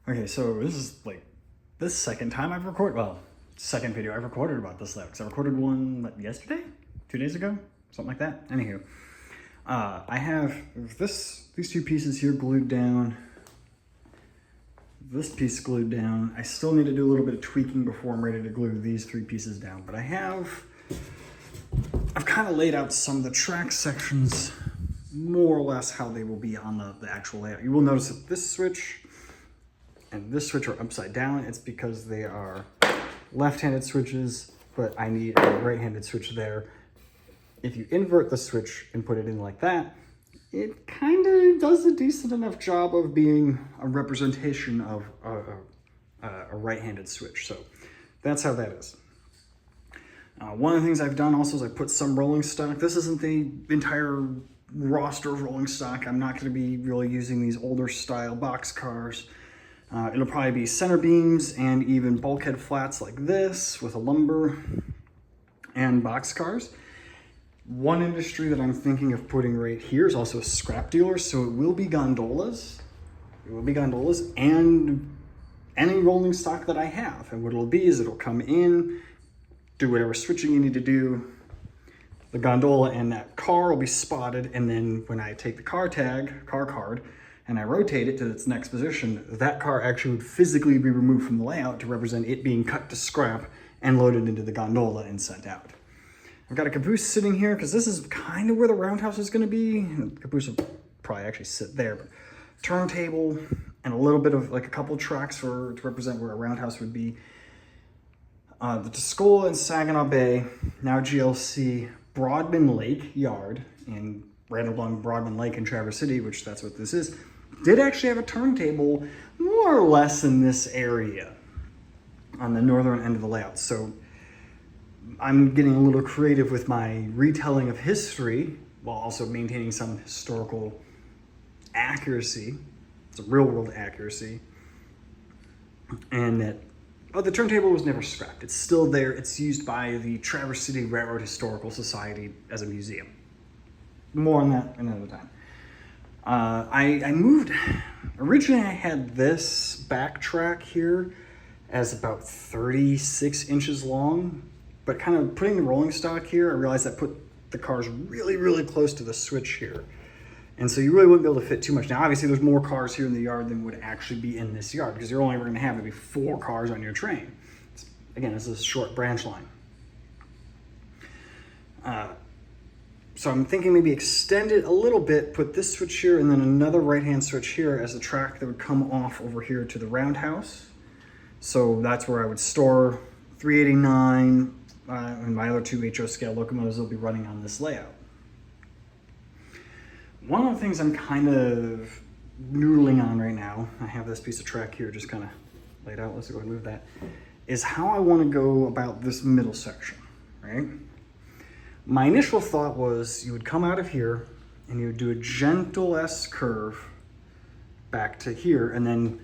Okay, so this is like the second time I've recorded, well, second video I've recorded about this layout. Because I recorded one, what, yesterday? 2 days ago? Something like that. Anywho, I have these two pieces here glued down. This piece glued down. I still need to do a little bit of tweaking before I'm ready to glue these 3 pieces down. But I've kind of laid out some of the track sections, more or less how they will be on the actual layout. You will notice that this switch and this switch are upside down. It's because they are left-handed switches, but I need a right-handed switch there. If you invert the switch and put it in like that, it kind of does a decent enough job of being a representation of a right-handed switch. So that's how that is. One of the things I've done also is I put some rolling stock. This isn't the entire roster of rolling stock. I'm not going to be really using these older style box cars. It'll probably be center beams and even bulkhead flats like this with a lumber and box cars. One industry that I'm thinking of putting right here is also a scrap dealer, so it will be gondolas. It will be gondolas and any rolling stock that I have. And what it'll be is it'll come in, do whatever switching you need to do. The gondola and that car will be spotted, and then when I take the car card, and I rotate it to its next position, that car actually would physically be removed from the layout to represent it being cut to scrap and loaded into the gondola and sent out. I've got a caboose sitting here because this is kind of where the roundhouse is going to be. The caboose will probably actually sit there, but turntable and a little bit of like a couple tracks to represent where a roundhouse would be. The Tuscola and Saginaw Bay, now GLC, Broadman Lake Yard in right along Broadman Lake in Traverse City, which that's what this is, did actually have a turntable more or less in this area on the northern end of the layout. So I'm getting a little creative with my retelling of history while also maintaining some historical accuracy. It's a real world accuracy. And that, the turntable was never scrapped. It's still there. It's used by the Traverse City Railroad Historical Society as a museum. More on that another time. I moved, originally I had this back track here as about 36 inches long, but kind of putting the rolling stock here, I realized that put the cars really, really close to the switch here. And so you really wouldn't be able to fit too much. Now, obviously there's more cars here in the yard than would actually be in this yard because you're only ever gonna have maybe 4 cars on your train. Again, this is a short branch line. So I'm thinking maybe extend it a little bit, put this switch here and then another right-hand switch here as a track that would come off over here to the roundhouse. So that's where I would store 389 and my other 2 HO scale locomotives will be running on this layout. One of the things I'm kind of noodling on right now, I have this piece of track here just kind of laid out, let's go ahead and move that, is how I want to go about this middle section, right? My initial thought was you would come out of here and you would do a gentle S curve back to here and then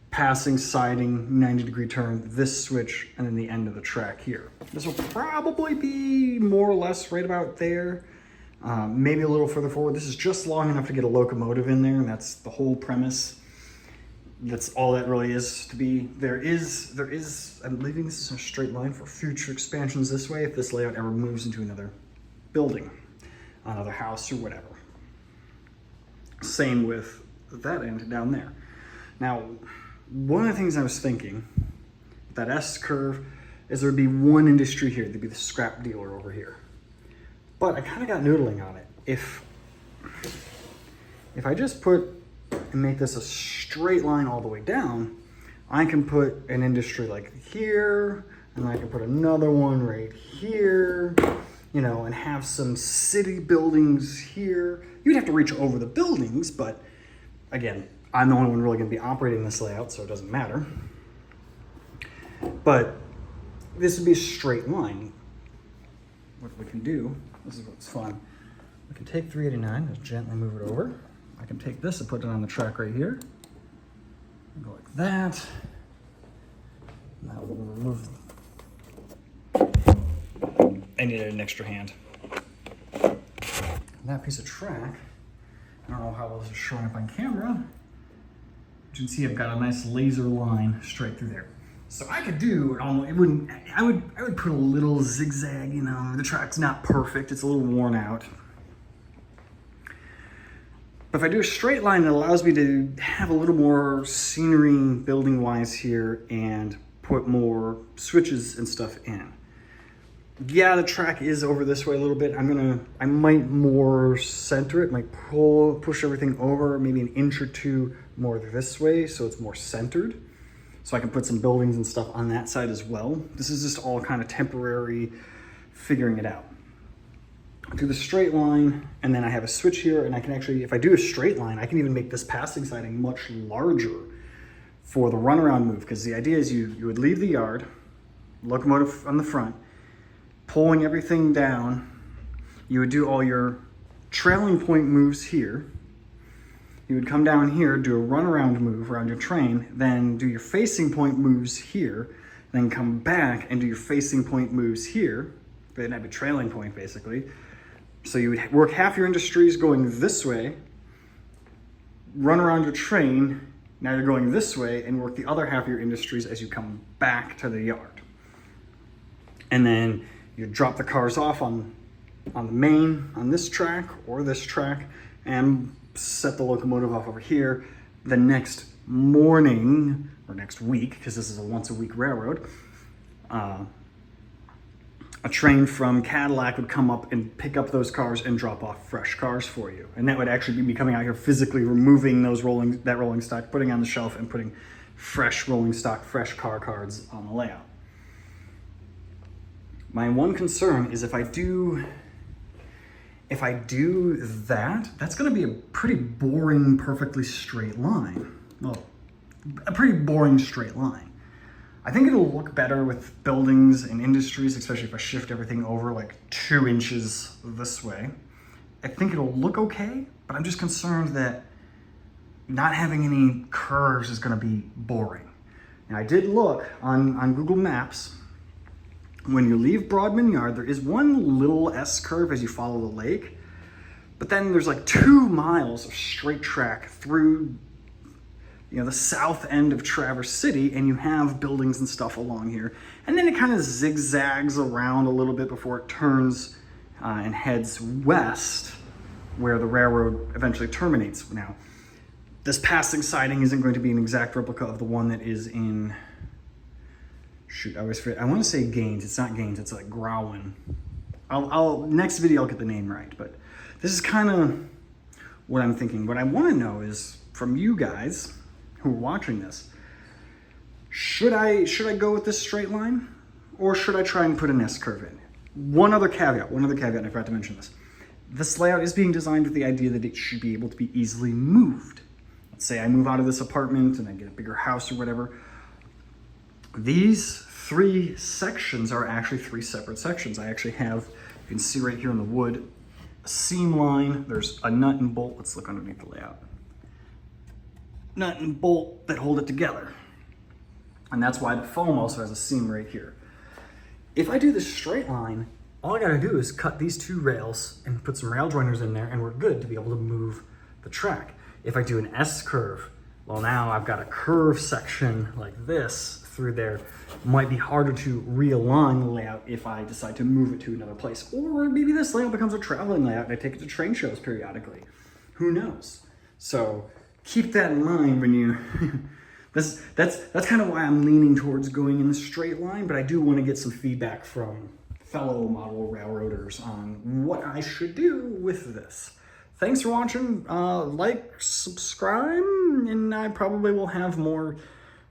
passing, siding, 90-degree turn, this switch, and then the end of the track here. This will probably be more or less right about there, maybe a little further forward. This is just long enough to get a locomotive in there, and that's the whole premise. That's all that really is to be. There is, I'm leaving this as a straight line for future expansions this way if this layout ever moves into another building, another house or whatever. Same with that end down there. Now, one of the things I was thinking, that S curve, is there would be one industry here. There'd be the scrap dealer over here. But I kind of got noodling on it. If I just put and make this a straight line all the way down, I can put an industry like here, and I can put another one right here, you know, and have some city buildings here. You'd have to reach over the buildings, but again, I'm the only one really going to be operating this layout, so it doesn't matter. But this would be a straight line. What we can do, this is what's fun. We can take 389, just gently move it over. I can take this and put it on the track right here. Go like that. Now we'll remove. I needed an extra hand. And that piece of track, I don't know how well this is showing up on camera, you can see I've got a nice laser line straight through there. So I could do, I would put a little zigzag, you know, the track's not perfect, it's a little worn out. But if I do a straight line, it allows me to have a little more scenery building wise here and put more switches and stuff in. Yeah, the track is over this way a little bit. I might more center it, might push everything over maybe an inch or two more this way so it's more centered. So I can put some buildings and stuff on that side as well. This is just all kind of temporary figuring it out. I do the straight line, and then I have a switch here, and I can actually, if I do a straight line, I can even make this passing siding much larger for the runaround move, because the idea is you would leave the yard, locomotive on the front, pulling everything down. You would do all your trailing point moves here. You would come down here, do a runaround move around your train, then do your facing point moves here, then come back and do your facing point moves here. Then have a trailing point basically. So you would work half your industries going this way, run around your train, now you're going this way, and work the other half of your industries as you come back to the yard. And then you drop the cars off on the main, on this track or this track, and set the locomotive off over here. The next morning, or next week, because this is a once a week railroad, a train from Cadillac would come up and pick up those cars and drop off fresh cars for you. And that would actually be coming out here physically removing that rolling stock, putting on the shelf and putting fresh rolling stock, fresh car cards on the layout. My one concern is if I do that, that's gonna be a pretty boring, perfectly straight line. Well, a pretty boring straight line. I think it'll look better with buildings and industries, especially if I shift everything over like 2 inches this way. I think it'll look okay, but I'm just concerned that not having any curves is gonna be boring. Now I did look on Google Maps. When you leave Broadman Yard, there is one little S curve as you follow the lake, but then there's like 2 miles of straight track through, you know, the south end of Traverse City, and you have buildings and stuff along here. And then it kind of zigzags around a little bit before it turns and heads west, where the railroad eventually terminates. Now, this passing siding isn't going to be an exact replica of the one that is in, shoot, I always forget. I want to say Gaines. It's not Gaines. It's like Growan. Next video I'll get the name right. But this is kind of what I'm thinking. What I want to know is from you guys who are watching this, should I go with this straight line, or should I try and put an S curve in? One other caveat. I forgot to mention this. This layout is being designed with the idea that it should be able to be easily moved. Let's say I move out of this apartment and I get a bigger house or whatever. These 3 sections are actually 3 separate sections. I actually have, you can see right here in the wood, a seam line. There's a nut and bolt. Let's look underneath the layout. Nut and bolt that hold it together. And that's why the foam also has a seam right here. If I do this straight line, all I gotta do is cut these 2 rails and put some rail joiners in there, and we're good to be able to move the track. If I do an S curve, well, now I've got a curve section like this through there. Might be harder to realign the layout if I decide to move it to another place. Or maybe this layout becomes a traveling layout and I take it to train shows periodically. Who knows? So keep that in mind when you, that's kind of why I'm leaning towards going in the straight line, but I do want to get some feedback from fellow model railroaders on what I should do with this. Thanks for watching. Like, subscribe, and I probably will have more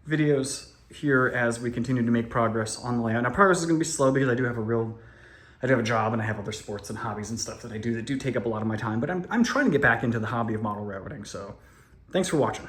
videos here as we continue to make progress on the layout. Now, progress is going to be slow because I do have a job and I have other sports and hobbies and stuff that do take up a lot of my time, but I'm trying to get back into the hobby of model railroading. So thanks for watching.